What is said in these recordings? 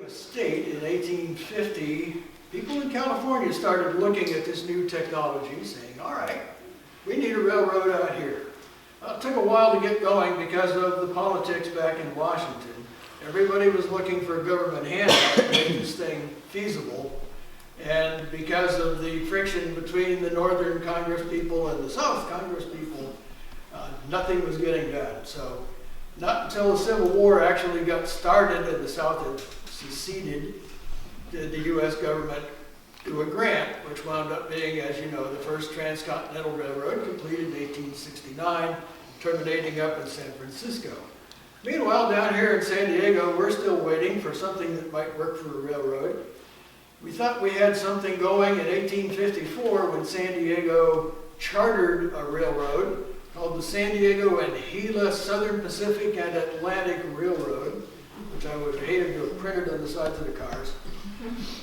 a state in 1850, people in California started looking at this new technology, saying, all right, we need a railroad out here. It took a while to get going because of the politics back in Washington. Everybody was looking for a government handout to make this thing feasible. And because of the friction between the Northern Congress people and the South Congress people, nothing was getting done. So not until the Civil War actually got started and the South had seceded did the U.S. government do a grant, which wound up being, as you know, the first transcontinental railroad completed in 1869, terminating up in San Francisco. Meanwhile, down here in San Diego, we're still waiting for something that might work for a railroad. We thought we had something going in 1854 when San Diego chartered a railroad called the San Diego and Gila Southern Pacific and Atlantic Railroad, which I would have hated to have printed on the sides of the cars.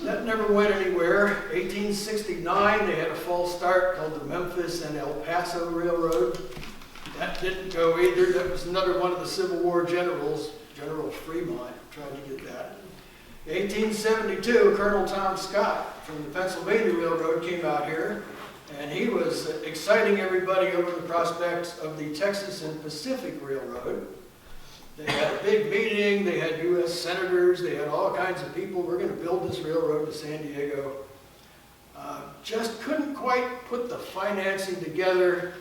That never went anywhere. 1869, they had a false start called the Memphis and El Paso Railroad. That didn't go either. That was another one of the Civil War generals, General Fremont, tried to get that. 1872, Colonel Tom Scott from the Pennsylvania Railroad came out here, and he was exciting everybody over the prospects of the Texas and Pacific Railroad. They had a big meeting, they had U.S. senators, they had all kinds of people. We're going to build this railroad to San Diego. Just couldn't quite put the financing together.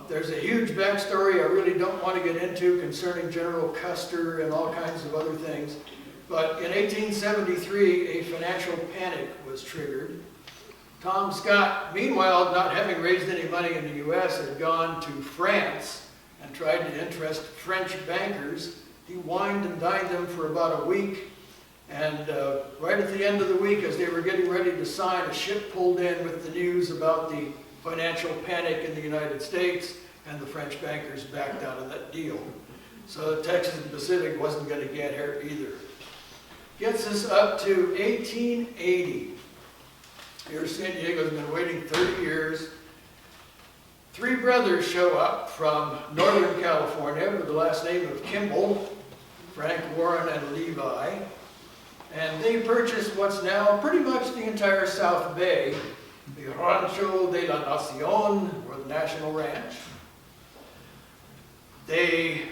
There's a huge backstory I really don't want to get into concerning General Custer and all kinds of other things. But in 1873, a financial panic was triggered. Tom Scott, meanwhile, not having raised any money in the U.S., had gone to France and tried to interest French bankers. He wined and dined them for about a week. And right at the end of the week, as they were getting ready to sign, a ship pulled in with the news about the financial panic in the United States, and the French bankers backed out of that deal. So the Texas and Pacific wasn't going to get here either. Gets us up to 1880. Here San Diego's been waiting 30 years. Three brothers show up from Northern California with the last name of Kimball, Frank, Warren, and Levi. And they purchased what's now pretty much the entire South Bay, the Rancho de la Nacion, or the National Ranch. They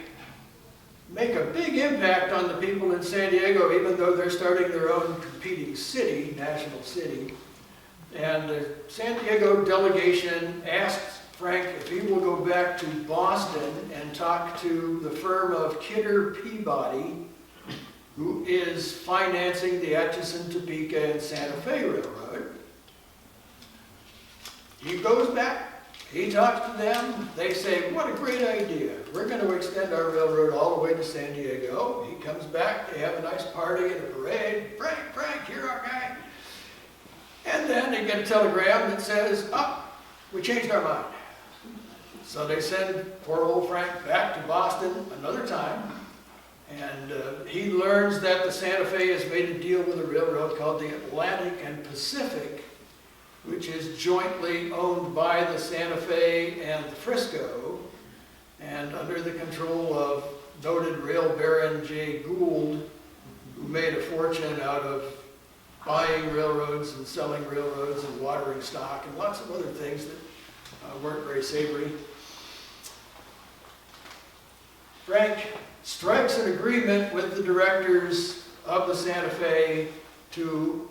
make a big impact on the people in San Diego, even though they're starting their own competing city, national city. And the San Diego delegation asked Frank if he will go back to Boston and talk to the firm of Kidder Peabody, who is financing the Atchison, Topeka, and Santa Fe Railroad. He goes back, he talks to them, they say, what a great idea. We're going to extend our railroad all the way to San Diego. He comes back, they have a nice party and a parade. Frank, you're our guy. And then they get a telegram that says, we changed our mind. So they send poor old Frank back to Boston another time. And he learns that the Santa Fe has made a deal with a railroad called the Atlantic and Pacific, which is jointly owned by the Santa Fe and the Frisco, and under the control of noted rail baron Jay Gould, who made a fortune out of buying railroads and selling railroads and watering stock and lots of other things that weren't very savory. Frank strikes an agreement with the directors of the Santa Fe to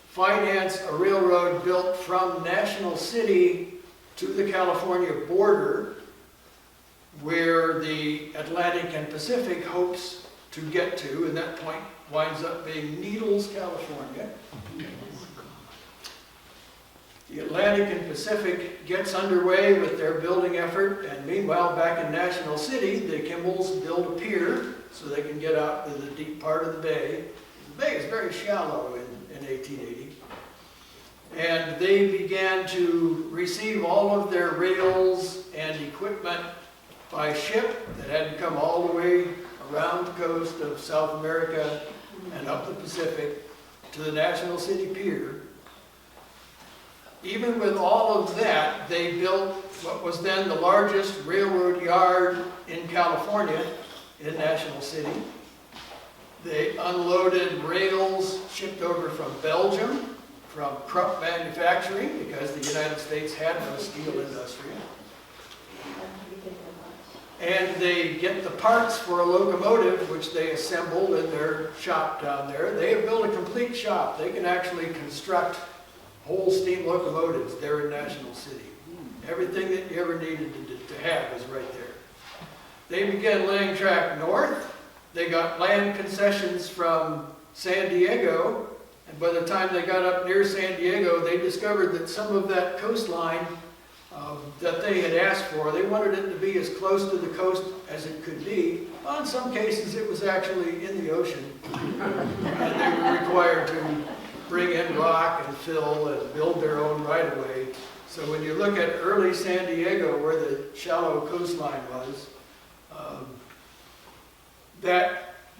finance a railroad built from National City to the California border, where the Atlantic and Pacific hopes to get to, and that point winds up being Needles, California. The Atlantic and Pacific gets underway with their building effort, and meanwhile, back in National City, the Kimballs build a pier so they can get out to the deep part of the bay. The bay is very shallow in 1880. And they began to receive all of their rails and equipment by ship that had to come all the way around the coast of South America and up the Pacific to the National City Pier. Even with all of that, they built what was then the largest railroad yard in California, in National City. They unloaded rails shipped over from Belgium, from Krupp Manufacturing, because the United States had no steel industry. And they get the parts for a locomotive, which they assembled in their shop down there. They have built a complete shop. They can actually construct whole steam locomotives there in National City. Everything that you ever needed to have is right there. They began laying track north. They got land concessions from San Diego, and by the time they got up near San Diego, they discovered that some of that coastline that they had asked for, they wanted it to be as close to the coast as it could be. Well, in some cases, it was actually in the ocean, and they were required to bring in rock and fill and build their own right-of-way. So when you look at early San Diego, where the shallow coastline was,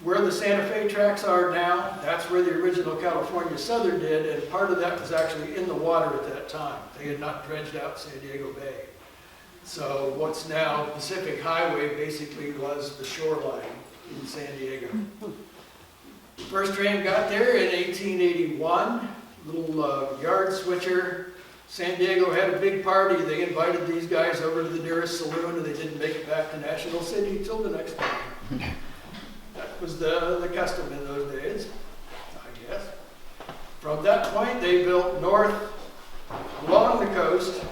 where the Santa Fe tracks are now, that's where the original California Southern did, and part of that was actually in the water at that time. They had not dredged out San Diego Bay. So what's now Pacific Highway basically was the shoreline in San Diego. First train got there in 1881, little yard switcher. San Diego had a big party. They invited these guys over to the nearest saloon, and they didn't make it back to National City till the next day. That was the custom in those days, I guess. From that point, they built north along the coast,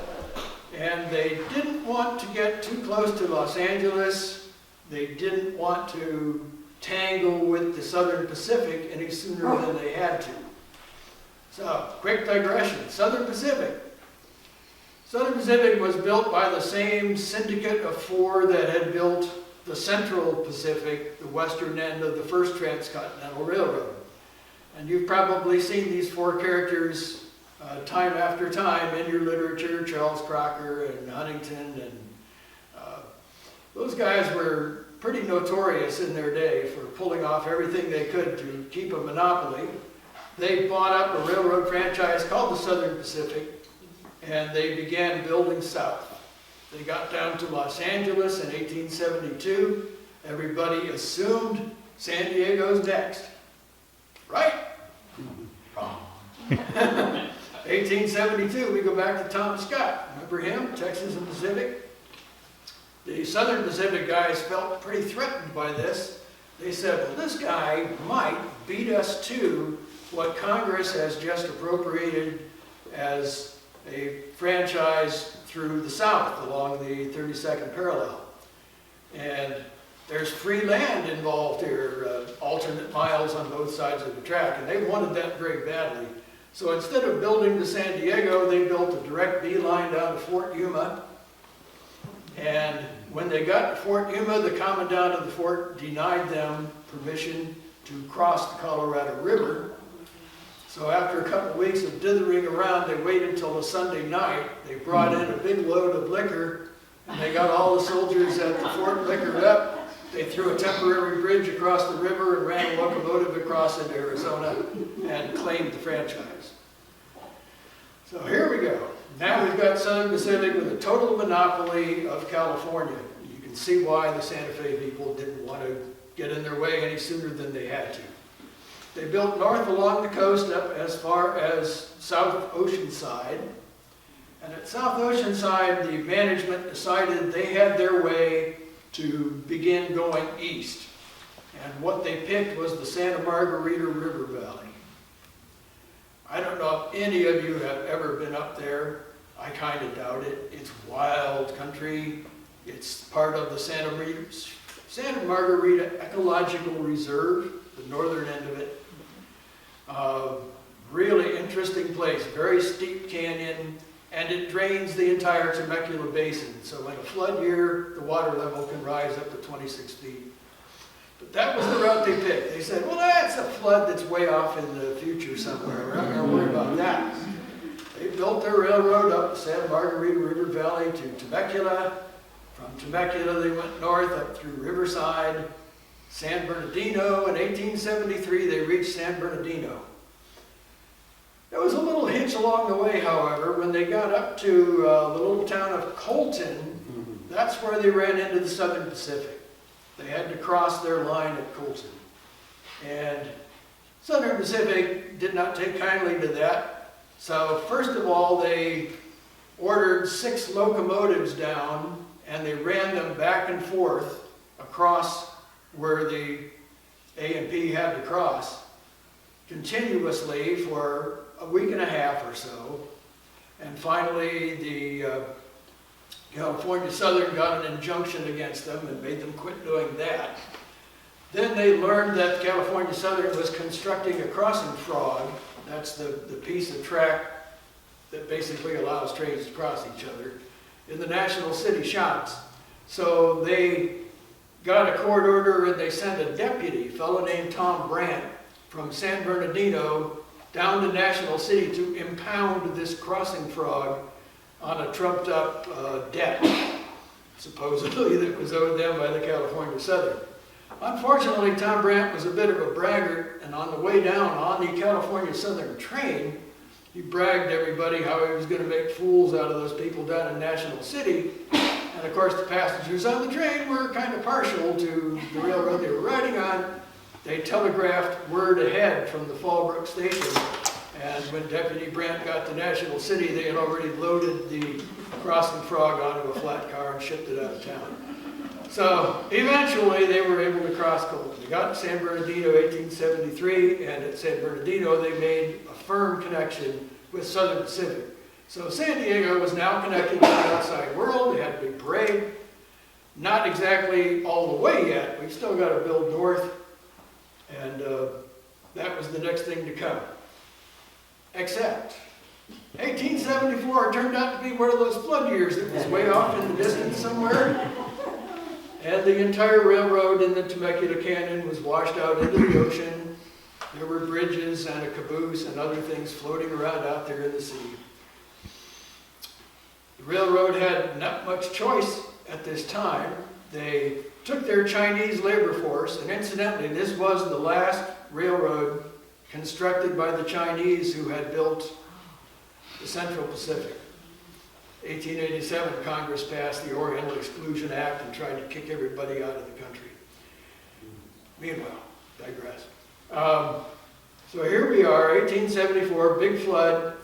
and they didn't want to get too close to Los Angeles. They didn't want to tangle with the Southern Pacific any sooner than they had to. So, quick digression, Southern Pacific. Southern Pacific was built by the same syndicate of four that had built the Central Pacific, the western end of the first transcontinental railroad. And you've probably seen these four characters time after time in your literature, Charles Crocker and Huntington, and those guys were pretty notorious in their day for pulling off everything they could to keep a monopoly. They bought up a railroad franchise called the Southern Pacific, and they began building south. They got down to Los Angeles in 1872. Everybody assumed San Diego's next. Right? Wrong. 1872, we go back to Tom Scott. Remember him, Texas and Pacific? The Southern Pacific guys felt pretty threatened by this. They said, well, this guy might beat us to what Congress has just appropriated as a franchise through the South along the 32nd parallel. And there's free land involved here, alternate miles on both sides of the track, and they wanted that very badly. So instead of building to San Diego, they built a direct beeline down to Fort Yuma. And when they got to Fort Yuma, the commandant of the fort denied them permission to cross the Colorado River. So after a couple of weeks of dithering around, they waited until a Sunday night. They brought in a big load of liquor, and they got all the soldiers at the fort liquored up. They threw a temporary bridge across the river and ran a locomotive across into Arizona and claimed the franchise. So here we go. Now we've got Southern Pacific with a total monopoly of California. You can see why the Santa Fe people didn't want to get in their way any sooner than they had to. They built north along the coast up as far as South Oceanside. And at South Oceanside, the management decided they had their way to begin going east. And what they picked was the Santa Margarita River Valley. I don't know if any of you have ever been up there. I kind of doubt it. It's wild country. It's part of the Santa Margarita Ecological Reserve, the northern end of it. Really interesting place, very steep canyon, and it drains the entire Temecula Basin. So in a flood year, the water level can rise up to 26 feet. But that was the route they picked. They said, well, that's a flood that's way off in the future somewhere. We're not going to worry about that. They built their railroad up the Santa Margarita River Valley to Temecula. From Temecula, they went north up through Riverside, San Bernardino. In 1873, they reached San Bernardino. There was a little hitch along the way, however. When they got up to the little town of Colton, that's where they ran into the Southern Pacific. They had to cross their line at Colton. And Southern Pacific did not take kindly to that. So first of all, they ordered 6 locomotives down, and they ran them back and forth across where the A&P had to cross continuously for a week and a half or so. And finally, the California Southern got an injunction against them and made them quit doing that. Then they learned that California Southern was constructing a crossing frog. That's the piece of track that basically allows trains to cross each other in the National City shops. So they got a court order and they sent a deputy, a fellow named Tom Brandt, from San Bernardino down to National City to impound this crossing frog on a trumped up debt, supposedly, that was owed them by the California Southern. Unfortunately, Tom Brandt was a bit of a braggart, and on the way down on the California Southern train, he bragged to everybody how he was going to make fools out of those people down in National City. And of course, the passengers on the train were kind of partial to the railroad they were riding on. They telegraphed word ahead from the Fallbrook station, and when Deputy Brandt got to National City, they had already loaded the crossing frog onto a flat car and shipped it out of town. So eventually they were able to cross Colton. They got to San Bernardino 1873, and at San Bernardino they made a firm connection with Southern Pacific. So San Diego was now connected to the outside world. They had a big parade. Not exactly all the way yet. We've still got to build north, and that was the next thing to come. Except 1874 turned out to be one of those flood years that was way off in the distance somewhere. And the entire railroad in the Temecula Canyon was washed out into the ocean. There were bridges and a caboose and other things floating around out there in the sea. The railroad had not much choice at this time. They took their Chinese labor force, and incidentally, this was the last railroad constructed by the Chinese who had built the Central Pacific. 1887, Congress passed the Oriental Exclusion Act and tried to kick everybody out of the country. Meanwhile, digress. So here we are, 1874, big flood.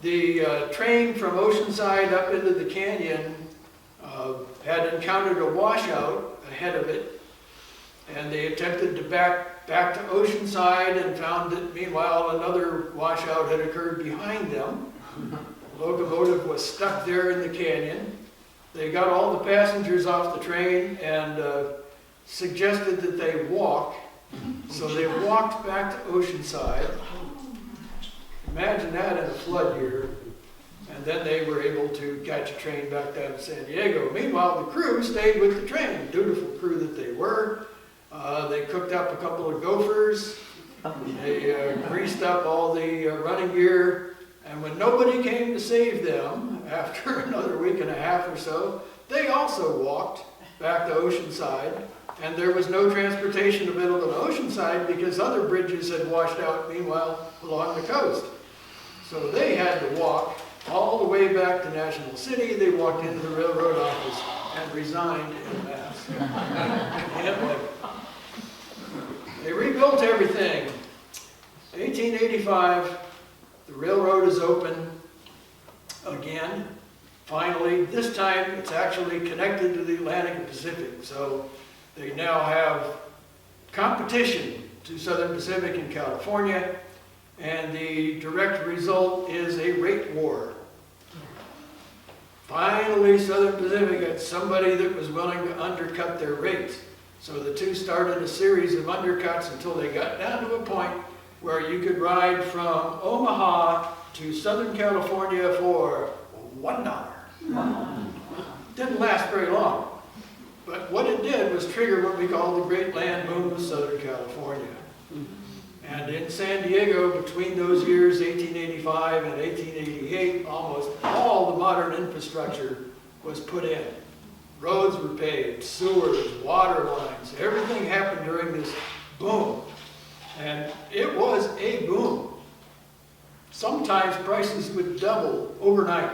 The train from Oceanside up into the canyon had encountered a washout ahead of it, and they attempted to back to Oceanside and found that, meanwhile, another washout had occurred behind them. The locomotive was stuck there in the canyon. They got all the passengers off the train and suggested that they walk. So they walked back to Oceanside. Imagine that in a flood year. And then they were able to catch a train back down to San Diego. Meanwhile, the crew stayed with the train, dutiful crew that they were. They cooked up a couple of gophers. They greased up all the running gear. And when nobody came to save them, after another week and a half or so, they also walked back to Oceanside. And there was no transportation available to Oceanside because other bridges had washed out, meanwhile, along the coast. So they had to walk all the way back to National City. They walked into the railroad office and resigned en masse. And they rebuilt everything. 1885. The railroad is open again, finally. This time it's actually connected to the Atlantic and Pacific, so they now have competition to Southern Pacific in California, and the direct result is a rate war. Finally, Southern Pacific had somebody that was willing to undercut their rates. So the two started a series of undercuts until they got down to a point where you could ride from Omaha to Southern California for $1. Didn't last very long. But what it did was trigger what we call the Great Land Boom of Southern California. And in San Diego, between those years, 1885 and 1888, almost all the modern infrastructure was put in. Roads were paved, sewers, water lines, everything happened during this boom. And it was a boom. Sometimes prices would double overnight.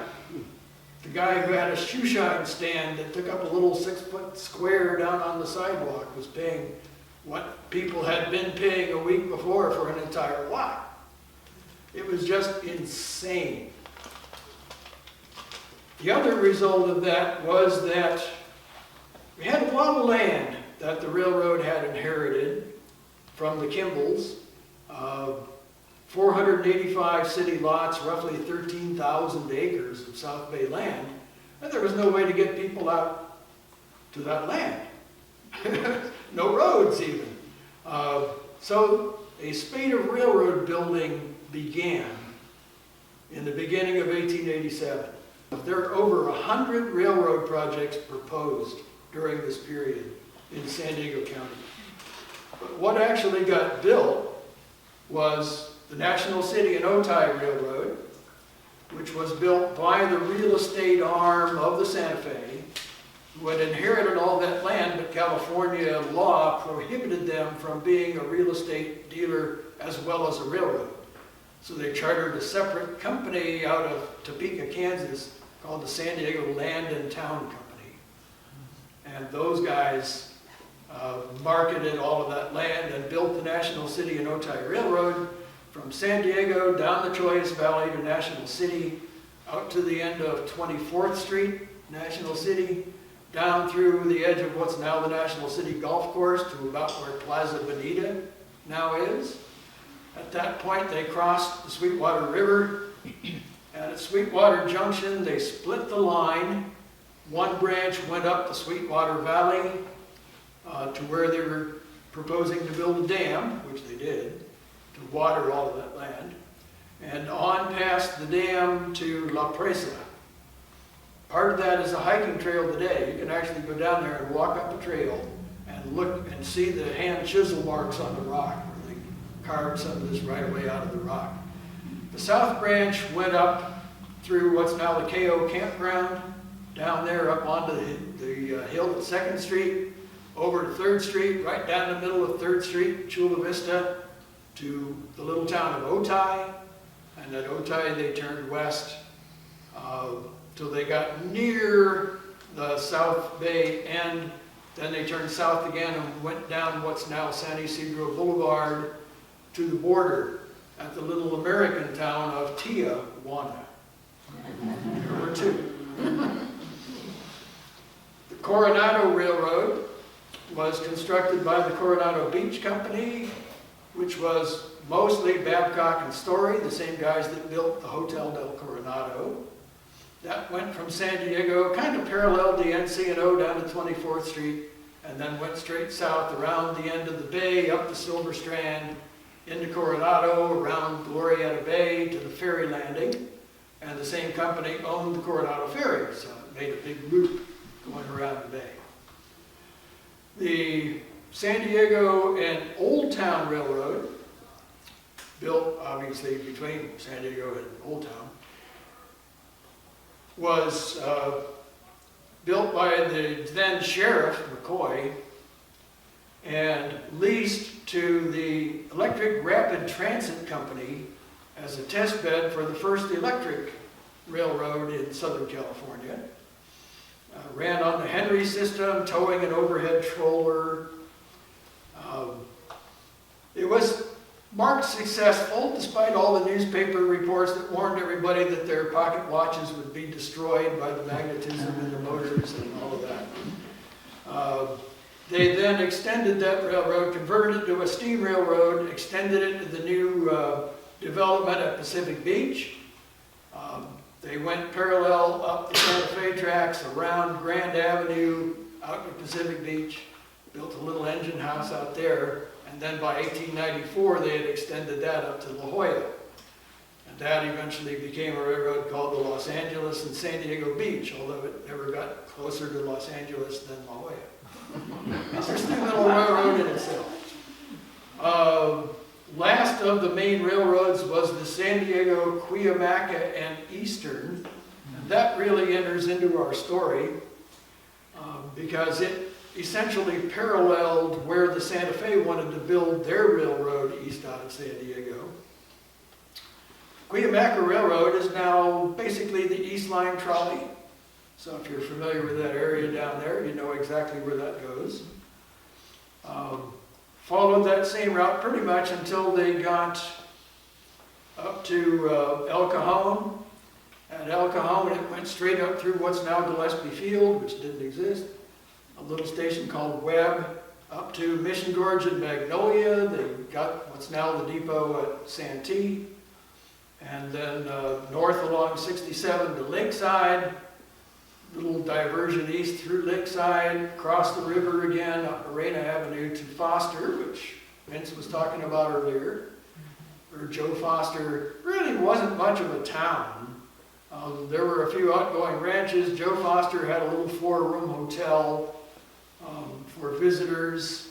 The guy who had a shoe shine stand that took up a little 6-foot square down on the sidewalk was paying what people had been paying a week before for an entire lot. It was just insane. The other result of that was that we had a lot of land that the railroad had inherited from the Kimballs. 485 city lots, roughly 13,000 acres of South Bay land, and there was no way to get people out to that land. No roads even. So a spate of railroad building began in the beginning of 1887. There are over 100 railroad projects proposed during this period in San Diego County. But what actually got built was the National City and Otay Railroad, which was built by the real estate arm of the Santa Fe, who had inherited all that land, but California law prohibited them from being a real estate dealer as well as a railroad. So they chartered a separate company out of Topeka, Kansas, called the San Diego Land and Town Company. And those guys marketed all of that land and built the National City and Otay Railroad from San Diego down the Choice Valley to National City, out to the end of 24th Street, National City, down through the edge of what's now the National City Golf Course to about where Plaza Bonita now is. At that point, they crossed the Sweetwater River, and at Sweetwater Junction, they split the line. One branch went up the Sweetwater Valley to where they were proposing to build a dam, which they did, to water all of that land, and on past the dam to La Presa. Part of that is a hiking trail today. You can actually go down there and walk up a trail and look and see the hand chisel marks on the rock where they carved some of this right away out of the rock. The south branch went up through what's now the KO campground, down there up onto the hill at 2nd Street, over to 3rd Street, right down the middle of 3rd Street, Chula Vista, to the little town of Otay. And at Otay they turned west till they got near the South Bay end. Then they turned south again and went down what's now San Isidro Boulevard to the border at the little American town of Tijuana. There were two. The Coronado Railroad was constructed by the Coronado Beach Company, which was mostly Babcock and Story, the same guys that built the Hotel del Coronado. That went from San Diego, kind of paralleled the NC&O down to 24th Street, and then went straight south around the end of the bay, up the Silver Strand, into Coronado, around Glorieta Bay to the ferry landing. And the same company owned the Coronado Ferry, so it made a big loop going around the bay. The San Diego and Old Town Railroad, built obviously between San Diego and Old Town, was built by the then Sheriff McCoy and leased to the Electric Rapid Transit Company as a test bed for the first electric railroad in Southern California. Ran on the Henry system, towing an overhead troller. It was marked successful, despite all the newspaper reports that warned everybody that their pocket watches would be destroyed by the magnetism in the motors and all of that. They then extended that railroad, converted it to a steam railroad, extended it to the new development at Pacific Beach. They went parallel up the Santa Fe tracks, around Grand Avenue, out to Pacific Beach, built a little engine house out there, and then by 1894 they had extended that up to La Jolla. And that eventually became a railroad called the Los Angeles and San Diego Beach, although it never got closer to Los Angeles than La Jolla. Interesting little railroad in itself. Last of the main railroads was the San Diego, Cuyamaca, and Eastern. And that really enters into our story because it essentially paralleled where the Santa Fe wanted to build their railroad east out of San Diego. Cuyamaca Railroad is now basically the East Line trolley. So if you're familiar with that area down there, you know exactly where that goes. followed that same route pretty much until they got up to El Cajon. At El Cajon, it went straight up through what's now Gillespie Field, which didn't exist. A little station called Webb, up to Mission Gorge and Magnolia. They got what's now the depot at Santee. And then north along 67 to Lakeside. Little diversion east through Lakeside, across the river again, up Morena Avenue to Foster, which Vince was talking about earlier. Where Joe Foster really wasn't much of a town. There were a few outgoing ranches. Joe Foster had a little 4-room hotel for visitors.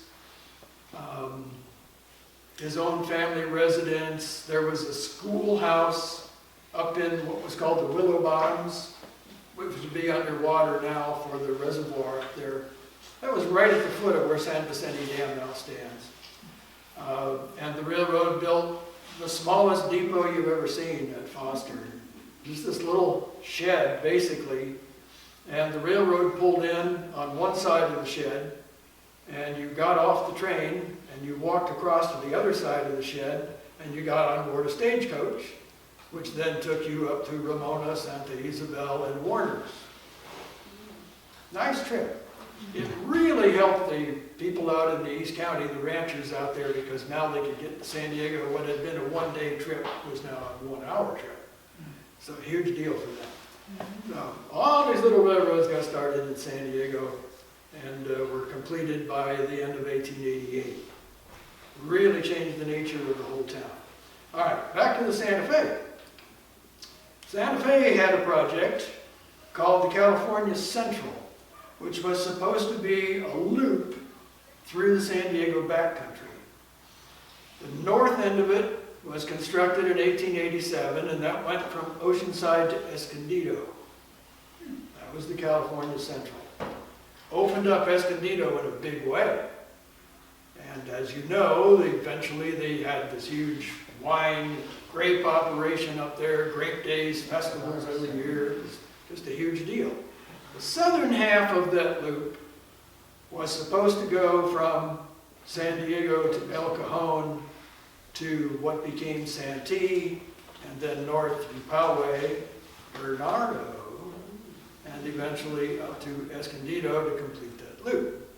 His own family residence. There was a schoolhouse up in what was called the Willow Bottoms, which would be underwater now for the reservoir up there. That was right at the foot of where San Vicente Dam now stands. And the railroad built the smallest depot you've ever seen at Foster. Just this little shed, basically. And the railroad pulled in on one side of the shed, and you got off the train, and you walked across to the other side of the shed, and you got on board a stagecoach, which then took you up to Ramona, Santa Isabel, and Warner's. Nice trip. It really helped the people out in the East County, the ranchers out there, because now they could get to San Diego. What had been a one-day trip was now a 1-hour trip. So a huge deal for them. So all these little railroads got started in San Diego and were completed by the end of 1888. Really changed the nature of the whole town. All right, back to the Santa Fe. Santa Fe had a project called the California Central, which was supposed to be a loop through the San Diego backcountry. The north end of it was constructed in 1887, and that went from Oceanside to Escondido. That was the California Central. Opened up Escondido in a big way. And as you know, eventually they had this huge wine grape operation up there, grape days, festivals every year. It was just a huge deal. The southern half of that loop was supposed to go from San Diego to El Cajon to what became Santee, and then north to Poway, Bernardo, and eventually up to Escondido to complete that loop.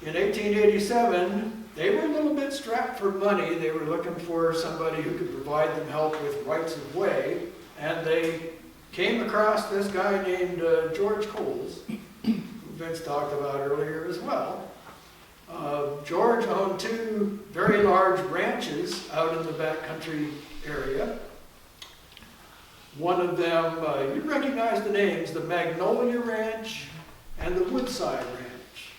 In 1887, they were a little bit strapped for money. They were looking for somebody who could provide them help with rights of way, and they came across this guy named George Coles, who Vince talked about earlier as well. George owned 2 very large ranches out in the backcountry area. One of them, you recognize the names, the Magnolia Ranch and the Woodside Ranch.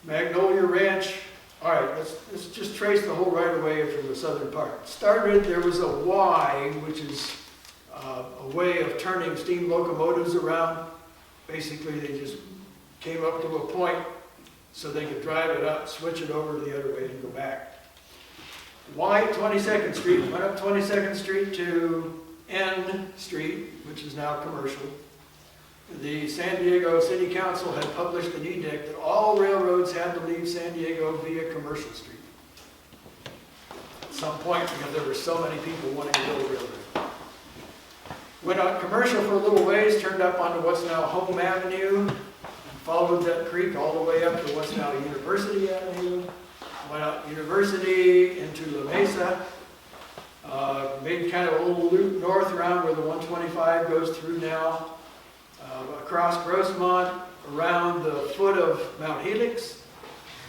Magnolia Ranch, all right, let's just trace the whole right-of-way from the southern part. There was a Y, which is a way of turning steam locomotives around. Basically, they just came up to a point so they could drive it up, switch it over the other way, and go back. Y 22nd Street, went up 22nd Street to N Street, which is now commercial. The San Diego City Council had published an edict that all railroads had to leave San Diego via Commercial Street. At some point, because there were so many people wanting to build a railroad. Went on commercial for a little ways, turned up onto what's now Home Avenue, followed that creek all the way up to what's now University Avenue, went out University into La Mesa, made kind of a little loop north around where the 125 goes through now, across Grossmont, around the foot of Mount Helix,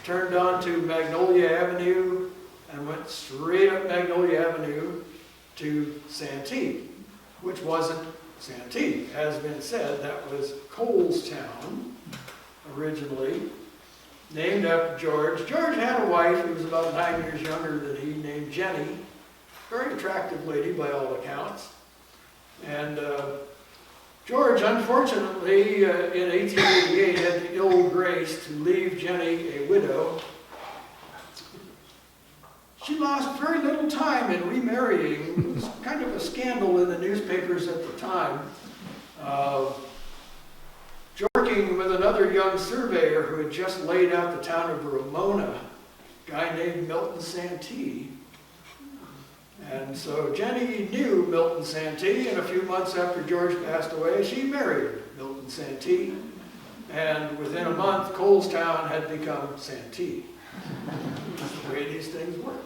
turned onto Magnolia Avenue, and went straight up Magnolia Avenue to Santee, which wasn't Santee. As been said, that was Colestown originally, named after George. George had a wife who was about 9 years younger than he, named Jenny. Very attractive lady by all accounts. And George, unfortunately, in 1888 had the ill grace to leave Jenny a widow. She lost very little time in remarrying. It was kind of a scandal in the newspapers at the time. working with another young surveyor who had just laid out the town of Ramona, a guy named Milton Santee. And so Jenny knew Milton Santee, and a few months after George passed away, she married Milton Santee. And within a month, Colestown had become Santee. That's the way these things work.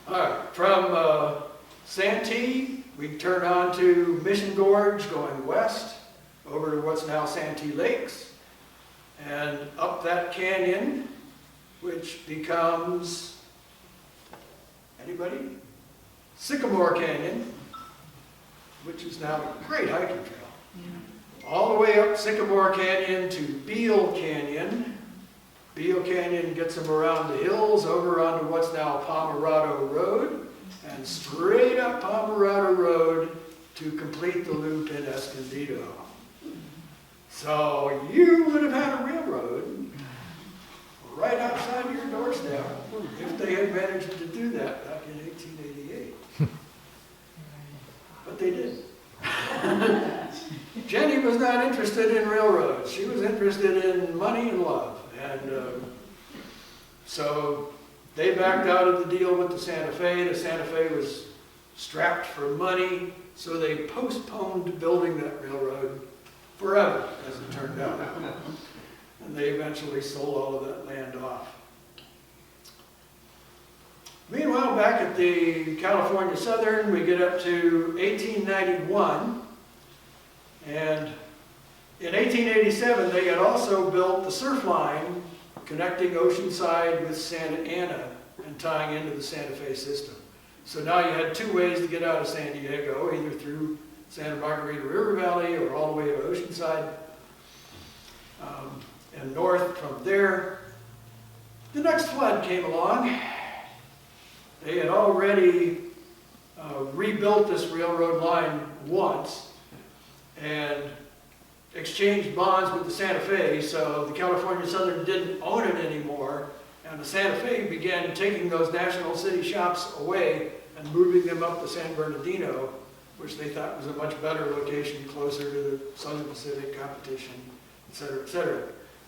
All right, from Santee, we turn on to Mission Gorge going west, over to what's now Santee Lakes, and up that canyon, which becomes, anybody? Sycamore Canyon, which is now a great hiking trail. All the way up Sycamore Canyon to Beale Canyon. Beale Canyon gets them around the hills, over onto what's now Pomerado Road, and straight up Pomerado Road to complete the loop in Escondido. So you would have had a railroad right outside your doorstep if they had managed to do that back in 1888. But they didn't. Jenny was not interested in railroads. She was interested in money and love. And so they backed out of the deal with the Santa Fe. The Santa Fe was strapped for money, so they postponed building that railroad forever, as it turned out. And they eventually sold all of that land off. Meanwhile, back at the California Southern, we get up to 1891. And in 1887, they had also built the surf line connecting Oceanside with Santa Ana and tying into the Santa Fe system. So now you had two ways to get out of San Diego, either through Santa Margarita River Valley or all the way to Oceanside. And north from there, the next flood came along. They had already rebuilt this railroad line once and exchanged bonds with the Santa Fe, so the California Southern didn't own it anymore, and the Santa Fe began taking those National City shops away and moving them up to San Bernardino, which they thought was a much better location, closer to the Southern Pacific competition, et cetera, et cetera.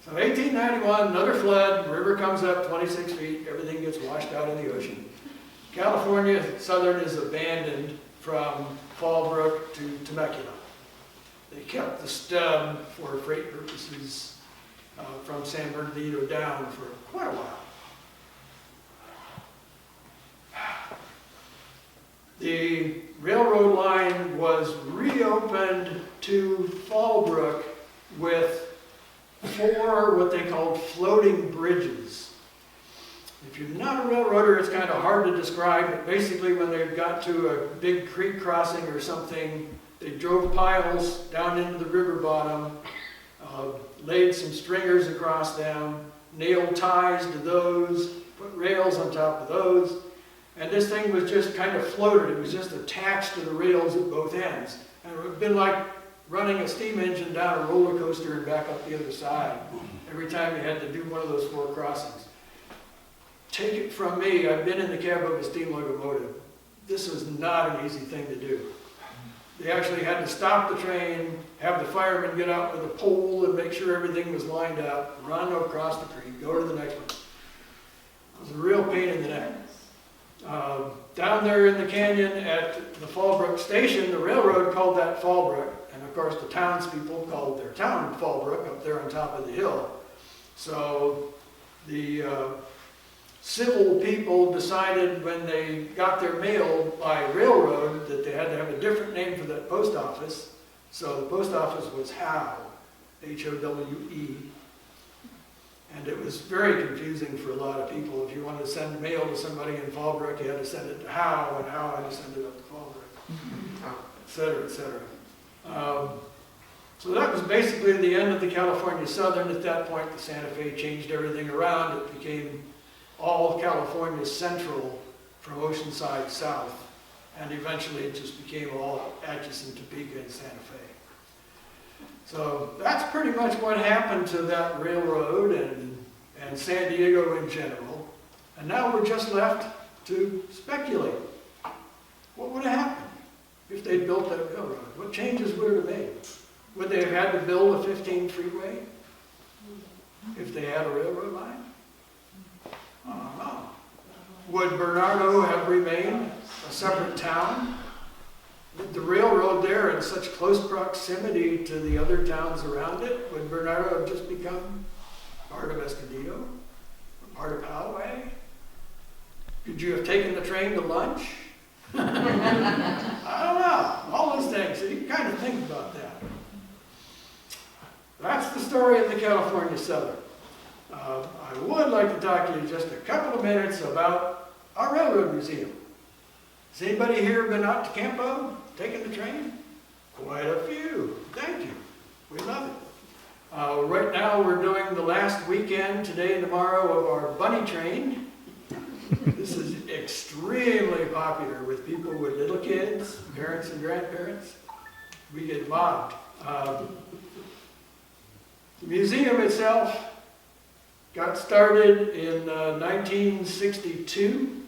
So 1891, another flood, river comes up 26 feet, everything gets washed out in the ocean. California Southern is abandoned from Fallbrook to Temecula. They kept the stub for freight purposes from San Bernardino down for quite a while. The railroad line was reopened to Fallbrook with 4 what they called floating bridges. If you're not a railroader, it's kind of hard to describe, but basically when they got to a big creek crossing or something, they drove piles down into the river bottom, laid some stringers across them, nailed ties to those, put rails on top of those, and this thing was just kind of floated. It was just attached to the rails at both ends. And it would have been like running a steam engine down a roller coaster and back up the other side every time you had to do one of those 4 crossings. Take it from me, I've been in the cab of a steam locomotive. This was not an easy thing to do. They actually had to stop the train, have the firemen get out with a pole and make sure everything was lined up, run across the creek, go to the next one. It was a real pain in the neck. Down there in the canyon at the Fallbrook station, the railroad called that Fallbrook, and of course the townspeople called their town Fallbrook up there on top of the hill. So the civil people decided when they got their mail by railroad that they had to have a different name for that post office. So the post office was Howe, H-O-W-E. And it was very confusing for a lot of people. If you wanted to send mail to somebody in Fallbrook, you had to send it to Howe, and Howe had to send it up to Fallbrook, et cetera, et cetera. So that was basically the end of the California Southern. At that point, the Santa Fe changed everything around. It became all California Central from Oceanside south, and eventually it just became all Atchison, Topeka, and Santa Fe. So that's pretty much what happened to that railroad and San Diego in general. And now we're just left to speculate. What would have happened if they'd built that railroad? What changes would it have made? Would they have had to build a 15 freeway if they had a railroad line? I don't know. Would Bernardo have remained a separate town? With the railroad there in such close proximity to the other towns around it, would Bernardo have just become part of Escondido? Part of Poway? Could you have taken the train to lunch? I don't know. All those things. So you kind of think about that. That's the story of the California Southern. I would like to talk to you just a couple of minutes about our railroad museum. Has anybody here been out to Campo, taking the train? Quite a few. Thank you. We love it. Right now we're doing the last weekend, today and tomorrow, of our bunny train. This is extremely popular with people with little kids, parents and grandparents. We get mobbed. The museum itself got started in 1962.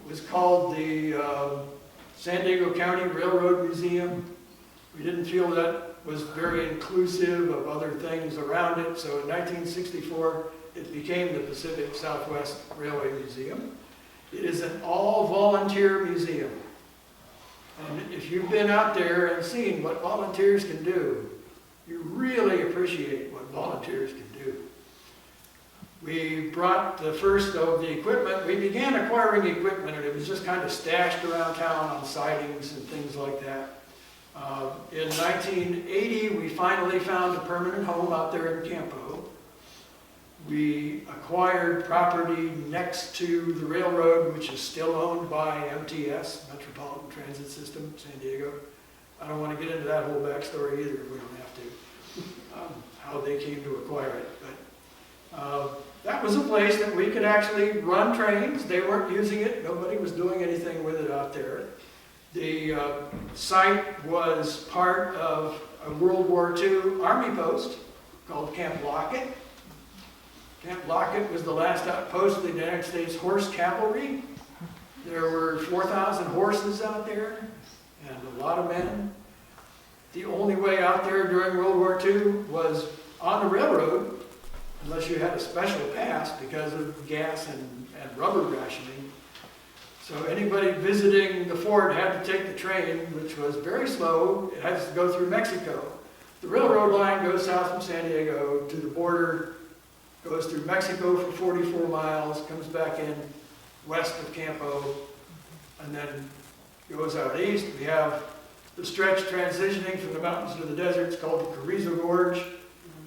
It was called the San Diego County Railroad Museum. We didn't feel that was very inclusive of other things around it, so in 1964 it became the Pacific Southwest Railway Museum. It is an all-volunteer museum. And if you've been out there and seen what volunteers can do, you really appreciate what volunteers can do. We brought the first of the equipment. We began acquiring equipment, and it was just kind of stashed around town on sidings and things like that. In 1980, we finally found a permanent home out there in Campo. We acquired property next to the railroad, which is still owned by MTS, Metropolitan Transit System, San Diego. I don't want to get into that whole backstory either, if we don't have to, how they came to acquire it. But that was a place that we could actually run trains. They weren't using it. Nobody was doing anything with it out there. The site was part of a World War II Army post called Camp Lockett. Camp Lockett was the last outpost of the United States Horse Cavalry. There were 4,000 horses out there and a lot of men. The only way out there during World War II was on the railroad, unless you had a special pass because of gas and rubber rationing. So anybody visiting the fort had to take the train, which was very slow. It had to go through Mexico. The railroad line goes south from San Diego to the border, goes through Mexico for 44 miles, comes back in west of Campo, and then goes out east. We have the stretch transitioning from the mountains to the deserts called the Carrizo Gorge.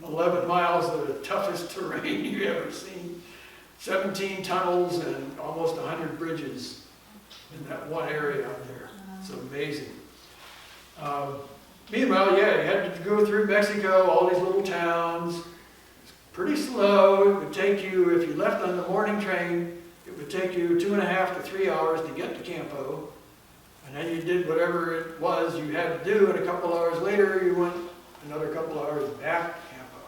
11 miles of the toughest terrain you've ever seen. 17 tunnels and almost 100 bridges in that one area out there. It's amazing. Meanwhile, yeah, you had to go through Mexico, all these little towns. It's pretty slow. It would take you, if you left on the morning train, it would take you 2.5 to 3 hours to get to Campo. And then you did whatever it was you had to do, and a couple hours later, you went another couple hours back to Campo.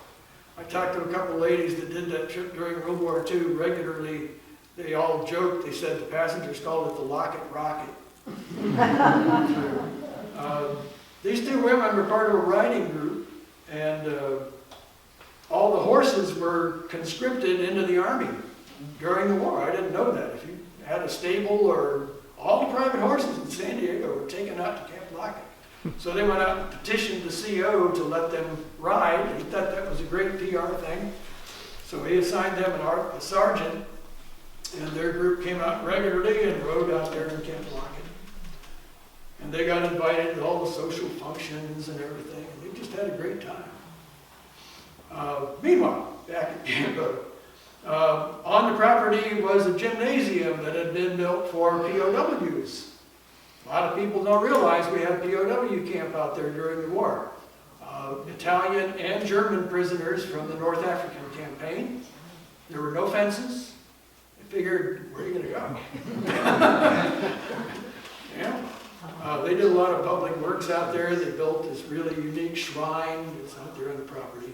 I talked to a couple ladies that did that trip during World War II regularly. They all joked. They said the passengers called it the Lockett Rocket. These two women were part of a riding group, and all the horses were conscripted into the Army during the war. I didn't know that. If you had a stable, or all the private horses in San Diego were taken out to Camp Lockett. So they went out and petitioned the CO to let them ride. He thought that was a great PR thing. So he assigned them a sergeant, and their group came out regularly and rode out there in Camp Lockett. And they got invited to all the social functions and everything, and they just had a great time. Meanwhile, back at Campo, on the property was a gymnasium that had been built for POWs. A lot of people don't realize we had POW camp out there during the war. Italian and German prisoners from the North African campaign. There were no fences. They figured, where are you going to go? Yeah. They did a lot of public works out there. They built this really unique shrine that's out there on the property.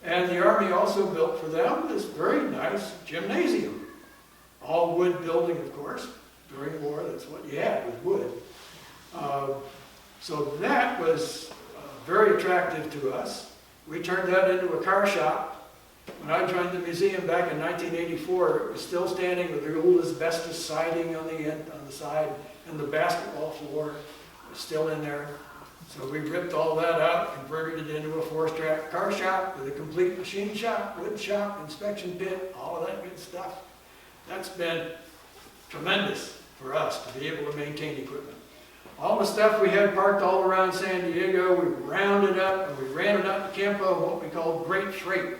And the Army also built for them this very nice gymnasium. All wood building, of course. During the war, that's what you had, was wood. So that was very attractive to us. We turned that into a car shop. When I joined the museum back in 1984, it was still standing with the old asbestos siding on the end, on the side, and the basketball floor was still in there. So we ripped all that out, converted it into a 4-track car shop with a complete machine shop, wood shop, inspection pit, all of that good stuff. That's been tremendous for us to be able to maintain equipment. All the stuff we had parked all around San Diego, we rounded up and we ran it out to Campo, what we call great freight.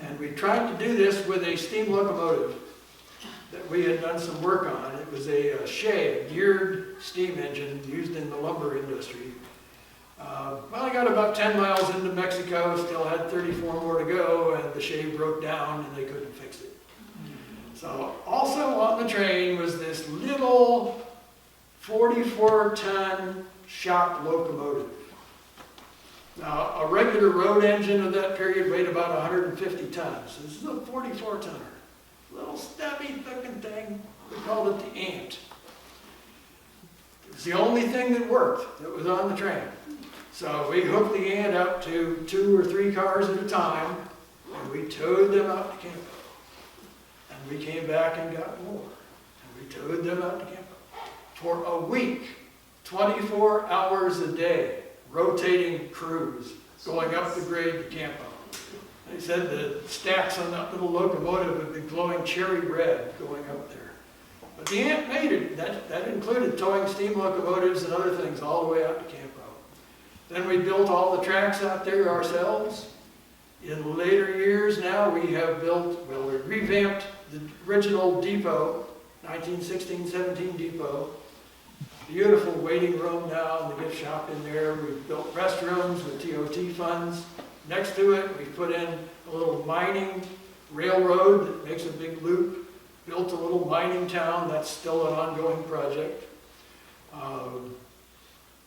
And we tried to do this with a steam locomotive that we had done some work on. It was a Shay, a geared steam engine used in the lumber industry. Well, I got about 10 miles into Mexico, still had 34 more to go, and the Shay broke down and they couldn't fix it. So also on the train was this little 44-ton shop locomotive. Now, a regular road engine of that period weighed about 150 tons. This is a 44-tonner. Little stubby looking thing. We called it the Ant. It was the only thing that worked that was on the train. So we hooked the Ant up to 2 or 3 cars at a time, and we towed them out to Campo. And we came back and got more. And we towed them out to Campo. For a week, 24 hours a day, rotating crews going up the grade to Campo. They said the stacks on that little locomotive would be glowing cherry red going up there. But the Ant made it. That included towing steam locomotives and other things all the way out to Campo. Then we built all the tracks out there ourselves. In later years now we have built, well, we revamped the original depot, 1916-17 depot. Beautiful waiting room now and the gift shop in there. We've built restrooms with TOT funds. Next to it, we put in a little mining railroad that makes a big loop. Built a little mining town. That's still an ongoing project.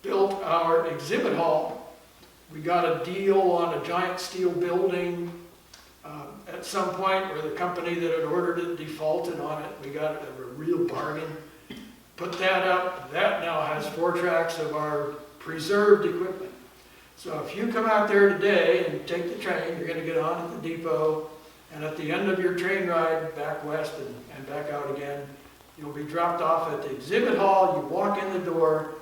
Built our exhibit hall. We got a deal on a giant steel building at some point where the company that had ordered it defaulted on it. We got a real bargain. Put that up. That now has 4 tracks of our preserved equipment. So if you come out there today and take the train, you're going to get on at the depot, and at the end of your train ride back west and back out again, you'll be dropped off at the exhibit hall. You walk in the door,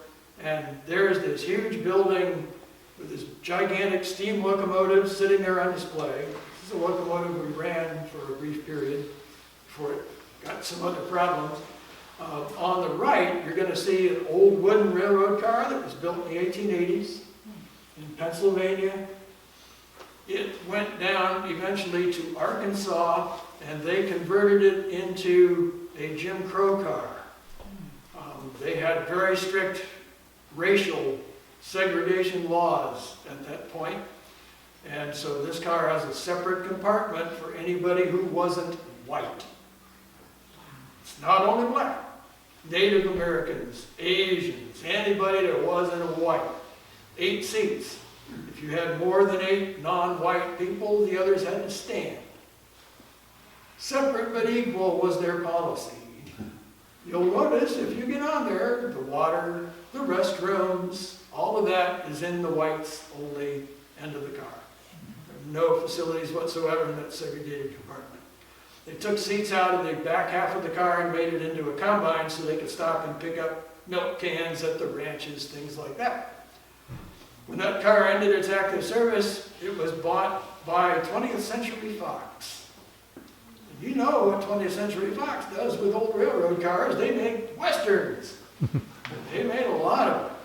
and there's this huge building with this gigantic steam locomotive sitting there on display. This is a locomotive we ran for a brief period before it got some other problems. On the right, you're going to see an old wooden railroad car that was built in the 1880s in Pennsylvania. It went down eventually to Arkansas, and they converted it into a Jim Crow car. They had very strict racial segregation laws at that point, and so this car has a separate compartment for anybody who wasn't white. It's not only black. Native Americans, Asians, anybody that wasn't white. 8 seats. If you had more than 8 non-white people, the others had to stand. Separate but equal was their policy. You'll notice if you get on there, the water, the restrooms, all of that is in the whites only end of the car. There are no facilities whatsoever in that segregated compartment. They took seats out of the back half of the car and made it into a combine so they could stop and pick up milk cans at the ranches, things like that. When that car ended its active service, it was bought by 20th Century Fox. And you know what 20th Century Fox does with old railroad cars. They make westerns. They made a lot of them.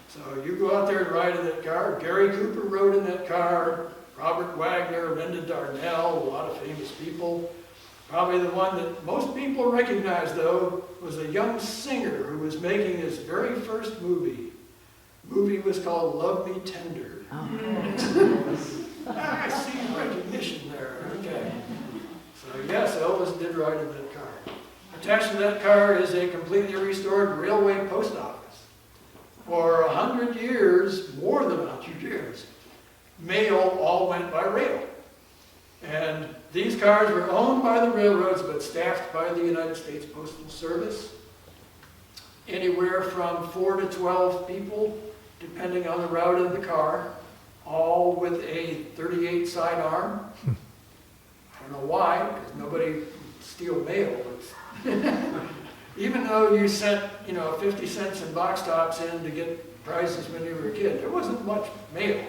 So you go out there and ride in that car. Gary Cooper rode in that car. Robert Wagner, Linda Darnell, a lot of famous people. Probably the one that most people recognize, though, was a young singer who was making his very first movie. The movie was called Love Me Tender. I see recognition there. Okay. So yes, Elvis did ride in that car. Attached to that car is a completely restored railway post office. For 100 years, more than 100 years, mail all went by rail. And these cars were owned by the railroads but staffed by the United States Postal Service. Anywhere from 4 to 12 people depending on the route of the car, all with a 38 sidearm. I don't know why, because nobody would steal mail. Even though you sent, 50 cents in box tops in to get prizes when you were a kid, there wasn't much mail.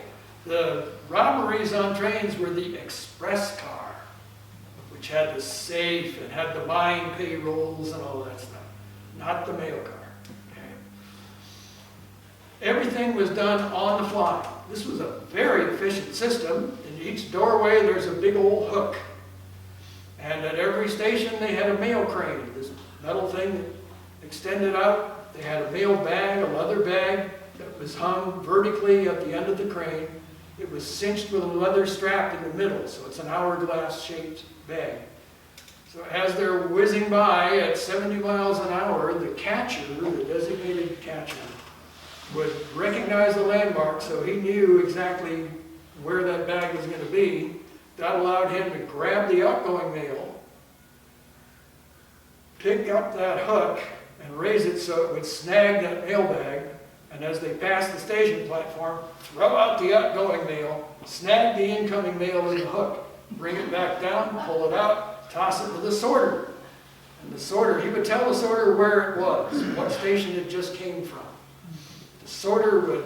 The robberies on trains were the express car, which had the safe and had the mine payrolls and all that stuff, not the mail car. Okay. Everything was done on the fly. This was a very efficient system. In each doorway there's a big old hook. And at every station they had a mail crane, this metal thing that extended out. They had a mail bag, a leather bag that was hung vertically at the end of the crane. It was cinched with a leather strap in the middle, so it's an hourglass shaped bag. So as they're whizzing by at 70 miles an hour, the catcher, the designated catcher, would recognize the landmark, so he knew exactly where that bag was going to be. That allowed him to grab the outgoing mail, pick up that hook, and raise it so it would snag that mail bag. And as they passed the station platform, throw out the outgoing mail, snag the incoming mail in the hook, bring it back down, pull it out, toss it to the sorter. And the sorter, he would tell the sorter where it was, what station it just came from. The sorter would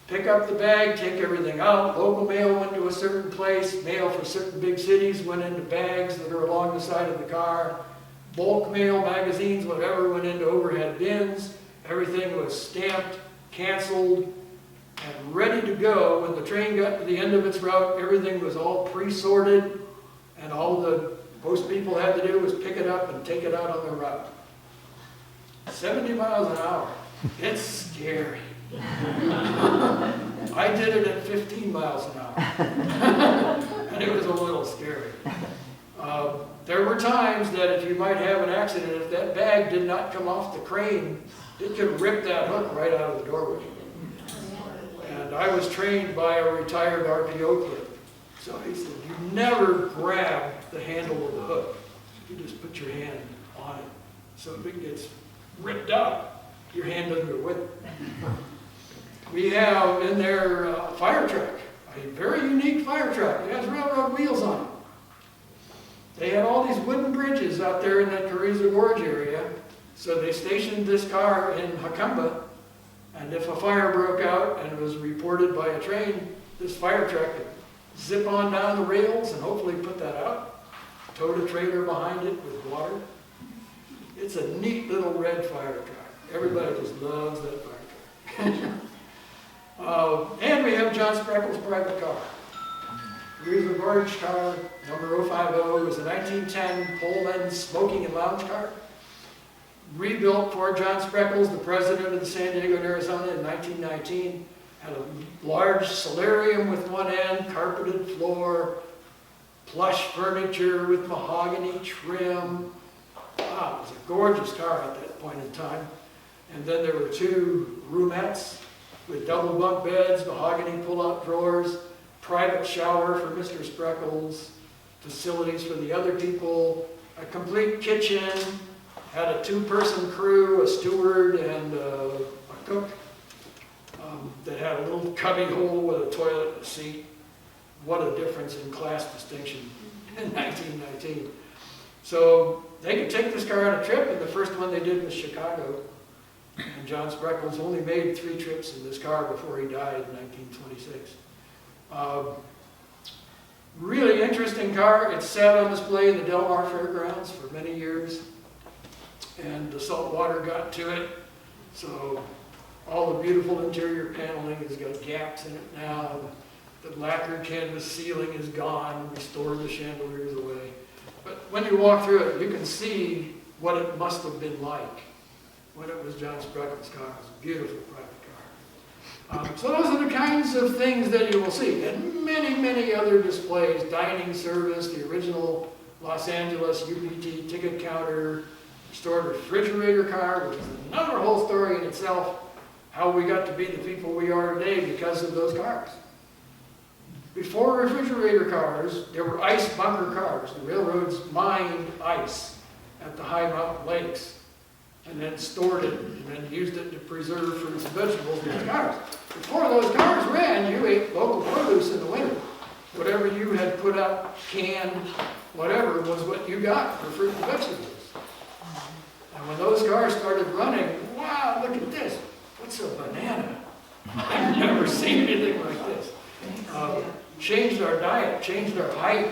pick up the bag, take everything out. Local mail went to a certain place. Mail for certain big cities went into bags that are along the side of the car. Bulk mail, magazines, whatever, went into overhead bins. Everything was stamped, canceled, and ready to go. When the train got to the end of its route, everything was all pre-sorted, and all the post people had to do was pick it up and take it out on their route. 70 miles an hour. It's scary. I did it at 15 miles an hour, and it was a little scary. There were times that if you might have an accident, if that bag did not come off the crane, it could rip that hook right out of the doorway. And I was trained by a retired RPO clerk. So he said, you never grab the handle of the hook. You just put your hand on it. So if it gets ripped out, your hand doesn't go with it. We have in there a fire truck, a very unique fire truck. It has railroad wheels on it. They had all these wooden bridges out there in that Carrizo Gorge area. So they stationed this car in Hakamba, and if a fire broke out and was reported by a train, this fire truck would zip on down the rails and hopefully put that out, towed a trailer behind it with water. It's a neat little red fire truck. Everybody just loves that fire truck. And we have John Spreckles' private car. Carrizo Gorge car, number 050. It was a 1910 Pullman smoking and lounge car. Rebuilt for John Spreckles, the president of the San Diego and Arizona, in 1919. Had a large solarium with one end, carpeted floor, plush furniture with mahogany trim. Wow, it was a gorgeous car at that point in time. And then there were two roomettes with double bunk beds, mahogany pull-out drawers, private shower for Mr. Spreckles, facilities for the other people, a complete kitchen, had a two-person crew, a steward and a cook that had a little cubby hole with a toilet and a seat. What a difference in class distinction in 1919. So they could take this car on a trip, and the first one they did was Chicago. And John Spreckles only made 3 trips in this car before he died in 1926. Really interesting car. It sat on display in the Del Mar Fairgrounds for many years, and the salt water got to it. So all the beautiful interior paneling has got gaps in it now. The lacquered canvas ceiling is gone. Restored the chandeliers away. But when you walk through it, you can see what it must have been like when it was John Spreckles' car. It was a beautiful private car. So those are the kinds of things that you will see. And many, many other displays. Dining service, the original Los Angeles UPT ticket counter, restored refrigerator car, which is another whole story in itself, how we got to be the people we are today because of those cars. Before refrigerator cars, there were ice bunker cars. The railroads mined ice at the high mountain lakes. and then stored it, and then used it to preserve fruits and vegetables in the cars. Before those cars ran, you ate local produce in the winter. Whatever you had put out, canned, whatever, was what you got for fruit and vegetables. And when those cars started running, wow, look at this. What's a banana? I've never seen anything like this. Changed our diet, changed our height,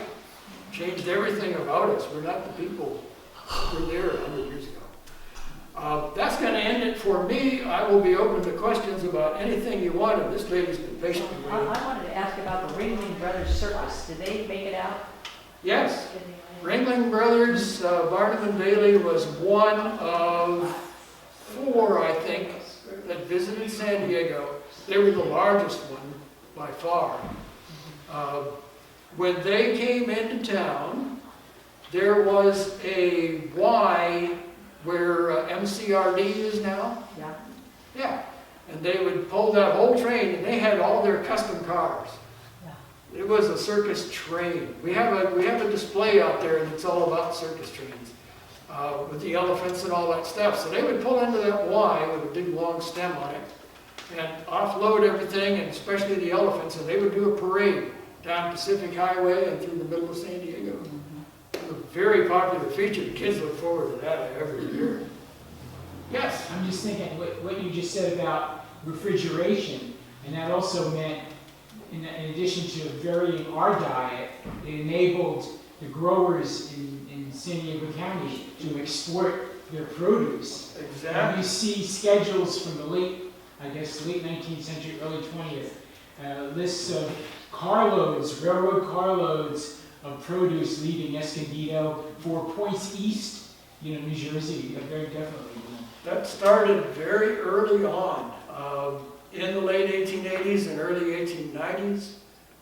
changed everything about us. We're not the people who were there 100 years ago. That's going to end it for me. I will be open to questions about anything you want, and this lady's been patiently waiting. I wanted to ask about the Ringling Brothers Circus. Did they make it out? Yes. Ringling Brothers, Barnum and Bailey was one of 4, I think, that visited San Diego. They were the largest one by far. When they came into town, there was a Y where MCRD is now. Yeah. Yeah. And they would pull that whole train, and they had all their custom cars. Yeah. It was a circus train. We have a display out there, and it's all about circus trains with the elephants and all that stuff. So they would pull into that Y with a big long stem on it and offload everything, and especially the elephants, and they would do a parade down Pacific Highway and through the middle of San Diego. It was a very popular feature. The kids look forward to that every year. Yes? I'm just thinking what you just said about refrigeration, and that also meant, in addition to varying our diet, it enabled the growers in San Diego County to export their produce. Exactly. And you see schedules from the late 19th century, early 20th, lists of carloads, railroad carloads of produce leaving Escondido for points east, New Jersey, very definitely. That started very early on. In the late 1880s and early 1890s,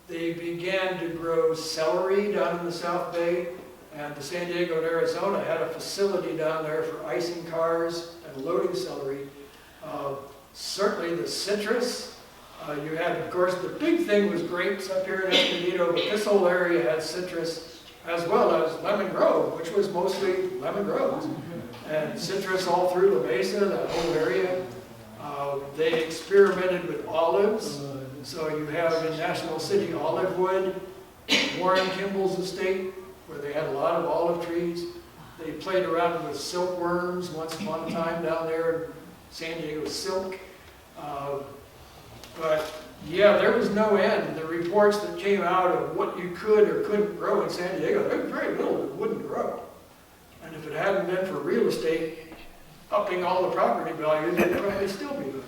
they began to grow celery down in the South Bay, and the San Diego and Arizona had a facility down there for icing cars and loading celery. Certainly the citrus. You had, of course, the big thing was grapes up here in Escondido, but this whole area had citrus as well as lemon grove, which was mostly lemon groves. And citrus all through La Mesa, that whole area. They experimented with olives. So you have in National City olive wood, Warren Kimball's estate, where they had a lot of olive trees. They played around with silkworms once upon a time down there in San Diego silk. But yeah, there was no end. The reports that came out of what you could or couldn't grow in San Diego, there was very little that wouldn't grow. And if it hadn't been for real estate upping all the property values, it'd probably still be living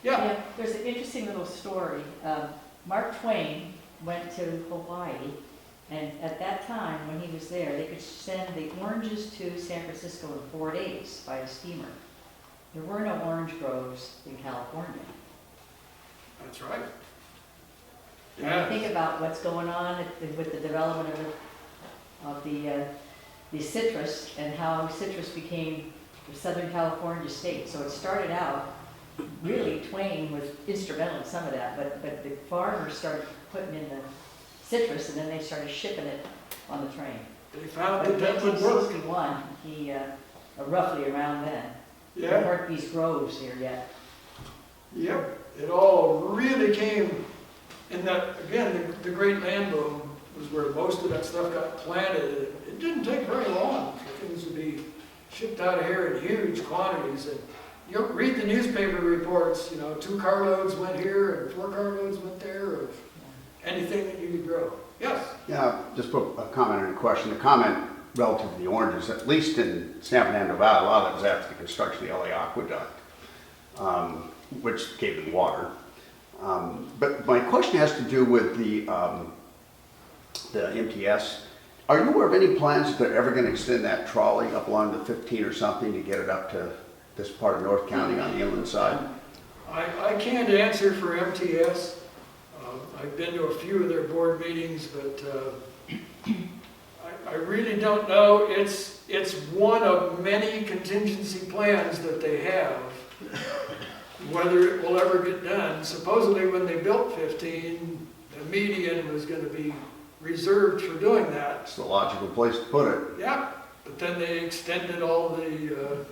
there. Yeah. There's an interesting little story. Mark Twain went to Hawaii, and at that time, when he was there, they could send the oranges to San Francisco in 4 days by a steamer. There were no orange groves in California. That's right. And I think about what's going on with the development of the citrus, and how citrus became the Southern California state. So it started out, really Twain was instrumental in some of that, but the farmers started putting in the citrus, and then they started shipping it on the train. They found But that in would work. 1961, he, roughly around then, Yeah. there weren't these groves here yet. Yep. It all really came in that, again, the Great Land Boom was where most of that stuff got planted. It didn't take very long for things to be shipped out of here in huge quantities. And you read the newspaper reports, 2 carloads went here and 4 carloads went there of anything that you could grow. Yes? Yeah, just put a comment on a question. The comment relative to the oranges, at least in San Fernando Valley, a lot of it was after the construction of the LA Aqueduct, which gave them water. But my question has to do with the MTS. Are you aware of any plans that they're ever going to extend that trolley up along the 15 or something to get it up to this part of North County on the inland side? I can't answer for MTS. I've been to a few of their board meetings, but I really don't know. It's one of many contingency plans that they have. Whether it will ever get done. Supposedly when they built 15, the median was going to be reserved for doing that. It's the logical place to put it. Yeah, but then they extended all the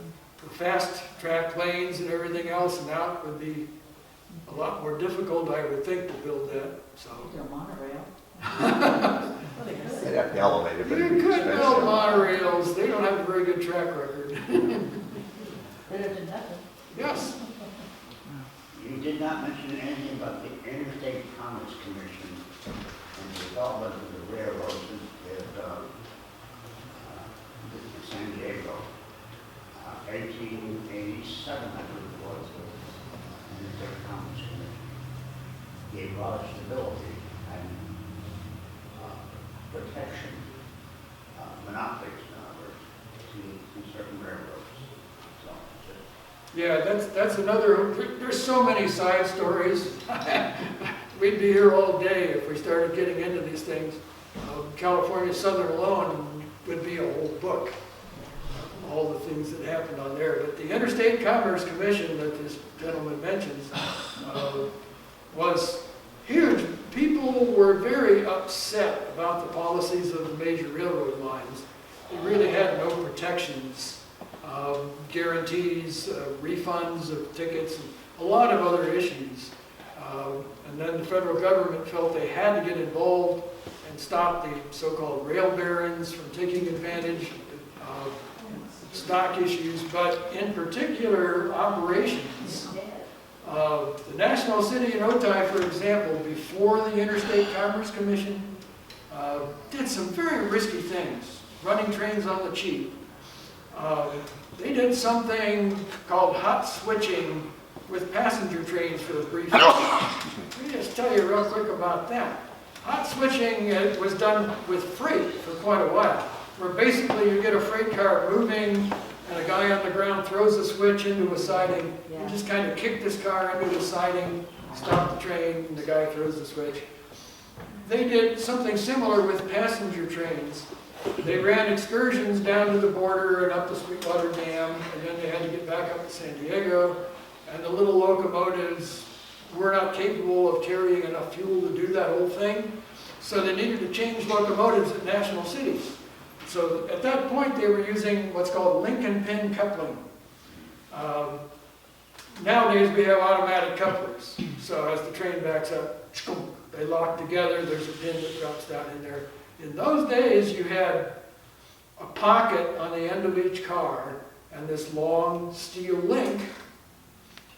the fast track lanes and everything else, and now it would be a lot more difficult, I would think, to build that, so. Do a monorail. They'd have to elevate it, but You it'd be could build expensive. monorails, they don't have a very good track record. Better than nothing. Yes, You did not mention anything about the Interstate Commerce Commission and the development of the railroads in San Diego. 1887, I believe it was, the Interstate Commerce Commission gave a lot of stability and protection, monopolies, in other words, to certain railroads. So, yeah, that's another, there's so many side stories. We'd be here all day if we started getting into these things. California Southern alone would be a whole book, all the things that happened on there. But the Interstate Commerce Commission that this gentleman mentions was huge. People were very upset about the policies of the major railroad lines. They really had no protections, guarantees, refunds of tickets, and a lot of other issues. And then the federal government felt they had to get involved and stop the so-called rail barons from taking advantage of stock issues, but in particular operations. The National City in Otay, for example, before the Interstate Commerce Commission, did some very risky things, running trains on the cheap. They did something called hot switching with passenger trains for a brief time. Let me just tell you real quick about that. Hot switching was done with freight for quite a while, where basically you get a freight car moving and a guy on the ground throws a switch into a siding. You just kind of kick this car into the siding, stop the train, and the guy throws the switch. They did something similar with passenger trains. They ran excursions down to the border and up the Sweetwater Dam, and then they had to get back up to San Diego. And the little locomotives were not capable of carrying enough fuel to do that whole thing. So they needed to change locomotives at national cities. So at that point, they were using what's called link and pin coupling. Nowadays, we have automatic couplers. So as the train backs up, they lock together. There's a pin that drops down in there. In those days, you had a pocket on the end of each car and this long steel link.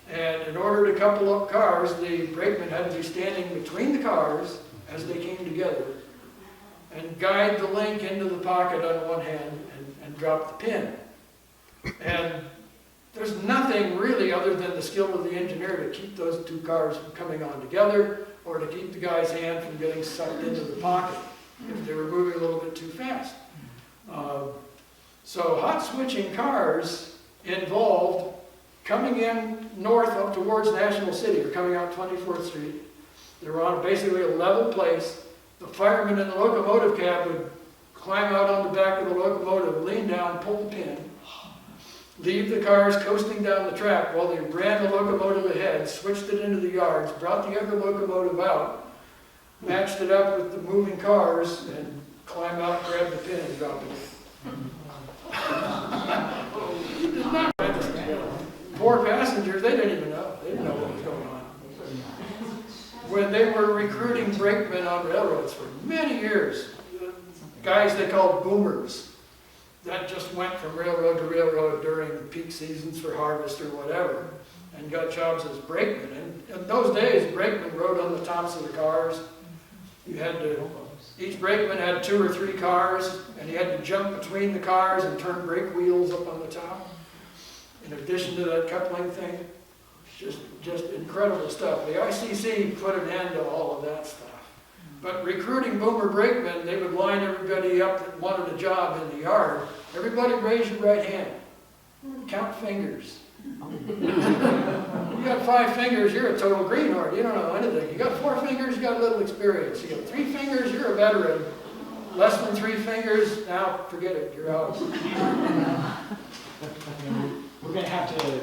And in order to couple up cars, the brakeman had to be standing between the cars as they came together and guide the link into the pocket on one hand and drop the pin. And there's nothing really other than the skill of the engineer to keep those two cars from coming on together or to keep the guy's hand from getting sucked into the pocket if they were moving a little bit too fast. So hot switching cars involved coming in north up towards National City or coming out 24th Street. They were on basically a level place. The fireman in the locomotive cab would climb out on the back of the locomotive, lean down, pull the pin, leave the cars coasting down the track while they ran the locomotive ahead, switched it into the yards, brought the other locomotive out, matched it up with the moving cars, and climb out, grab the pin, and drop it in. Did not poor passengers, they didn't even know. They didn't know what was going on. When they were recruiting brakemen on railroads for many years, guys they called boomers, that just went from railroad to railroad during peak seasons for harvest or whatever, and got jobs as brakemen. And in those days, brakemen rode on the tops of the cars. You had to, each brakeman had 2 or 3 cars, and he had to jump between the cars and turn brake wheels up on the top. In addition to that coupling thing, just incredible stuff. The ICC put an end to all of that stuff. But recruiting boomer brakemen, they would line everybody up that wanted a job in the yard. Everybody raise your right hand. Count fingers. You got 5 fingers, you're a total greenhorn. You don't know anything. You got 4 fingers, you got a little experience. You got 3 fingers, you're a veteran. Less than 3 fingers, now forget it, you're out. We're going to have to